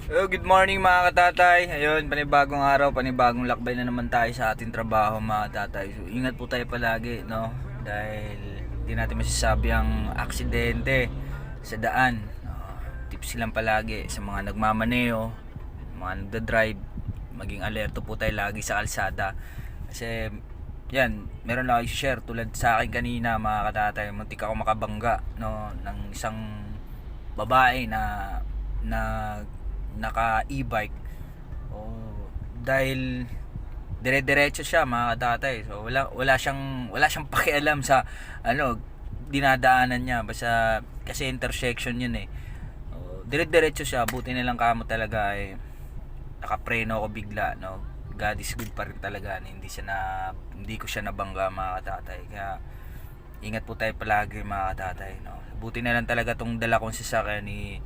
Good morning mga katatay. Ayun, panibagong araw, panibagong lakbay na naman tayo sa ating trabaho mga katatay. So, ingat po tayo palagi, no? Dahil hindi natin masasabi ang aksidente sa daan. Tips lang palagi sa mga nagmamaneo, mga nagda-drive, maging alerto po tayo lagi sa kalsada. Kasi yan, meron lang ako share tulad sa akin kanina mga katatay, muntik ako makabangga, no, ng isang babae na naka e-bike. Dahil dire-diretso siya mga katatay. So wala siyang pakialam sa ano dinadaanan niya, basta kasi intersection yun eh. Dire-diretso siya, buti na lang kamo talaga eh nakapreno ako bigla, no. God is good pa rin talaga, hindi ko siya nabangga mga katatay. Kaya ingat po tayo palagi mga katatay, no. Buti na lang talaga tong dala kong sasakyan ni